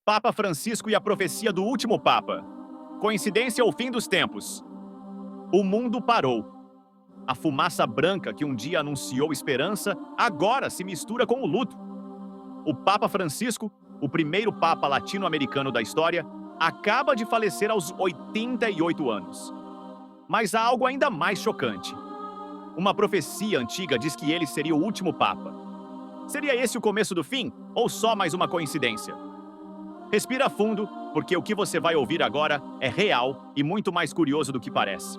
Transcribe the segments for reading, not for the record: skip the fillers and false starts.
Papa Francisco e a profecia do último Papa. Coincidência ou fim dos tempos? O mundo parou. A fumaça branca que um dia anunciou esperança, agora se mistura com o luto. O Papa Francisco, o primeiro Papa latino-americano da história, acaba de falecer aos 88 anos. Mas há algo ainda mais chocante. Uma profecia antiga diz que ele seria o último Papa. Seria esse o começo do fim, ou só mais uma coincidência? Respira fundo, porque o que você vai ouvir agora é real e muito mais curioso do que parece.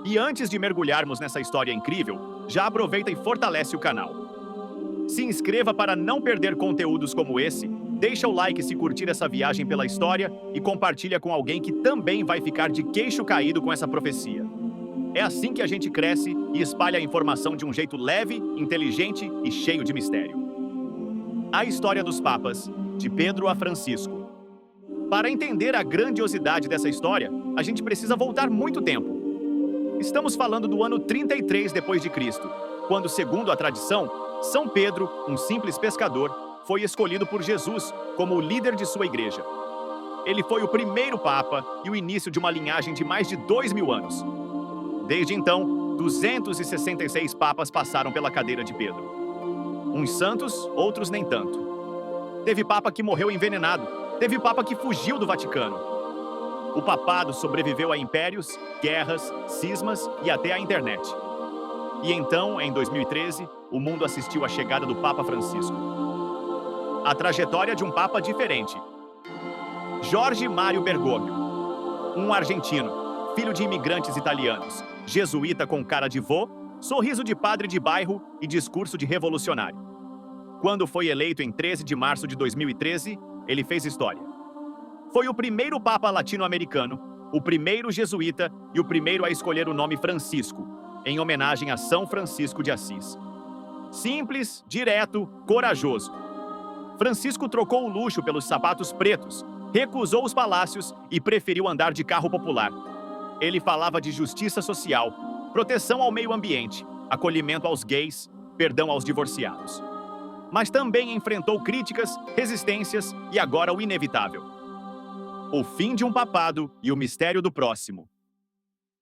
E antes de mergulharmos nessa história incrível, já aproveita e fortalece o canal. Se inscreva para não perder conteúdos como esse, deixa o like se curtir essa viagem pela história e compartilha com alguém que também vai ficar de queixo caído com essa profecia. É assim que a gente cresce e espalha a informação de um jeito leve, inteligente e cheio de mistério. A história dos papas, de Pedro a Francisco. Para entender a grandiosidade dessa história, a gente precisa voltar muito tempo. Estamos falando do ano 33 depois de Cristo, quando, segundo a tradição, São Pedro, um simples pescador, foi escolhido por Jesus como o líder de sua igreja. Ele foi o primeiro papa e o início de uma linhagem de mais de 2000 anos. Desde então, 266 papas passaram pela cadeira de Pedro. Uns santos, outros nem tanto. Teve papa que morreu envenenado, teve papa que fugiu do Vaticano. O papado sobreviveu a impérios, guerras, cismas e até a internet. E então, em 2013, o mundo assistiu à chegada do Papa Francisco. A trajetória de um papa diferente. Jorge Mário Bergoglio, um argentino, filho de imigrantes italianos, jesuíta com cara de vô, sorriso de padre de bairro e discurso de revolucionário. Quando foi eleito em 13 de março de 2013, ele fez história. Foi o primeiro papa latino-americano, o primeiro jesuíta e o primeiro a escolher o nome Francisco, em homenagem a São Francisco de Assis. Simples, direto, corajoso. Francisco trocou o luxo pelos sapatos pretos, recusou os palácios e preferiu andar de carro popular. Ele falava de justiça social, proteção ao meio ambiente, acolhimento aos gays, perdão aos divorciados. Mas também enfrentou críticas, resistências e agora o inevitável: o fim de um papado e o mistério do próximo.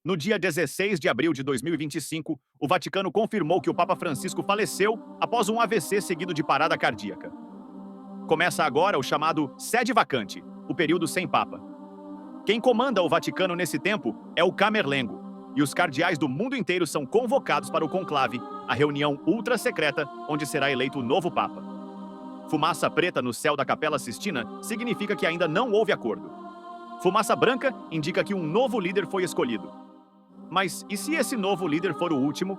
No dia 16 de abril de 2025, o Vaticano confirmou que o Papa Francisco faleceu após um AVC seguido de parada cardíaca. Começa agora o chamado sede vacante, o período sem Papa. Quem comanda o Vaticano nesse tempo é o Camerlengo, e os cardeais do mundo inteiro são convocados para o conclave, a reunião ultra-secreta onde será eleito o novo Papa. Fumaça preta no céu da Capela Sistina significa que ainda não houve acordo. Fumaça branca indica que um novo líder foi escolhido. Mas e se esse novo líder for o último?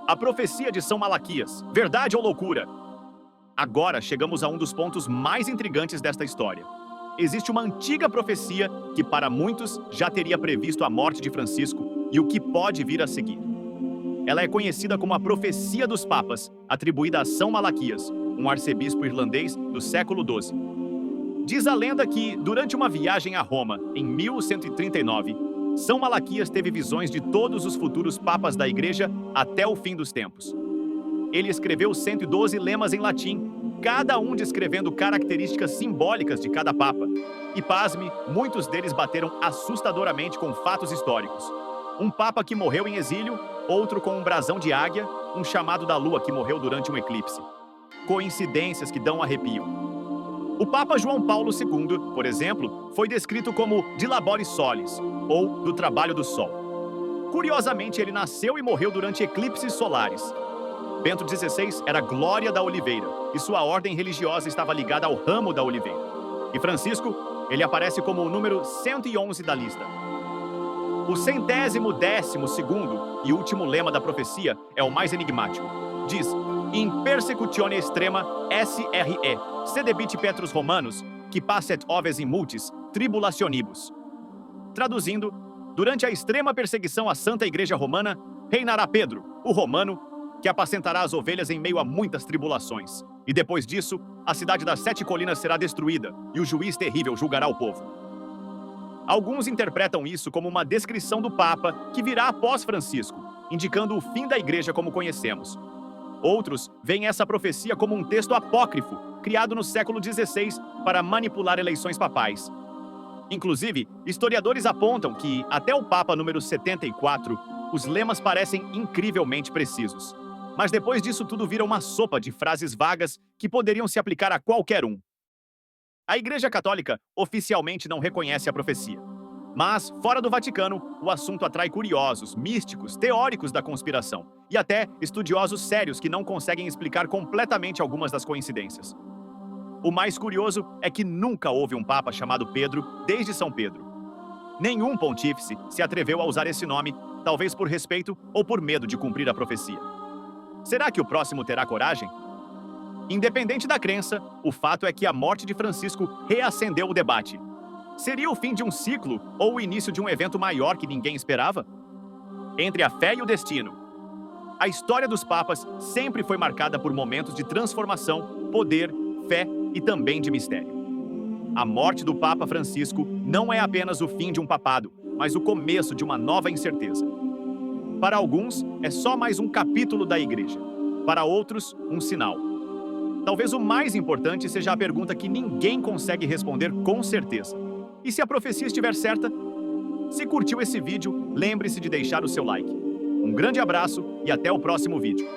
A profecia de São Malaquias, verdade ou loucura? Agora chegamos a um dos pontos mais intrigantes desta história. Existe uma antiga profecia que para muitos já teria previsto a morte de Francisco e o que pode vir a seguir. Ela é conhecida como a Profecia dos Papas, atribuída a São Malaquias, um arcebispo irlandês do século XII. Diz a lenda que, durante uma viagem a Roma, em 1139, São Malaquias teve visões de todos os futuros papas da Igreja até o fim dos tempos. Ele escreveu 112 lemas em latim, cada um descrevendo características simbólicas de cada papa. E pasme, muitos deles bateram assustadoramente com fatos históricos. Um papa que morreu em exílio, outro com um brasão de águia, um chamado da lua que morreu durante um eclipse. Coincidências que dão arrepio. O Papa João Paulo II, por exemplo, foi descrito como de laboris solis, ou do trabalho do sol. Curiosamente, ele nasceu e morreu durante eclipses solares. Bento XVI era glória da oliveira, e sua ordem religiosa estava ligada ao ramo da oliveira. E Francisco, ele aparece como o número 111 da lista. O 112º e último lema da profecia é o mais enigmático. Diz: in persecutione extrema SRE, sedebit Petrus Romanos, que passet oves in multis, tribulationibus. Traduzindo, durante a extrema perseguição à Santa Igreja Romana, reinará Pedro, o romano, que apacentará as ovelhas em meio a muitas tribulações. E depois disso, a cidade das 7 colinas será destruída, e o juiz terrível julgará o povo. Alguns interpretam isso como uma descrição do Papa que virá após Francisco, indicando o fim da Igreja como conhecemos. Outros veem essa profecia como um texto apócrifo, criado no século XVI para manipular eleições papais. Inclusive, historiadores apontam que, até o Papa número 74, os lemas parecem incrivelmente precisos. Mas depois disso tudo vira uma sopa de frases vagas que poderiam se aplicar a qualquer um. A Igreja Católica oficialmente não reconhece a profecia. Mas, fora do Vaticano, o assunto atrai curiosos, místicos, teóricos da conspiração e até estudiosos sérios que não conseguem explicar completamente algumas das coincidências. O mais curioso é que nunca houve um papa chamado Pedro desde São Pedro. Nenhum pontífice se atreveu a usar esse nome, talvez por respeito ou por medo de cumprir a profecia. Será que o próximo terá coragem? Independente da crença, o fato é que a morte de Francisco reacendeu o debate. Seria o fim de um ciclo ou o início de um evento maior que ninguém esperava? Entre a fé e o destino. A história dos papas sempre foi marcada por momentos de transformação, poder, fé e também de mistério. A morte do Papa Francisco não é apenas o fim de um papado, mas o começo de uma nova incerteza. Para alguns, é só mais um capítulo da Igreja. Para outros, um sinal. Talvez o mais importante seja a pergunta que ninguém consegue responder com certeza. E se a profecia estiver certa? Se curtiu esse vídeo, lembre-se de deixar o seu like. Um grande abraço e até o próximo vídeo.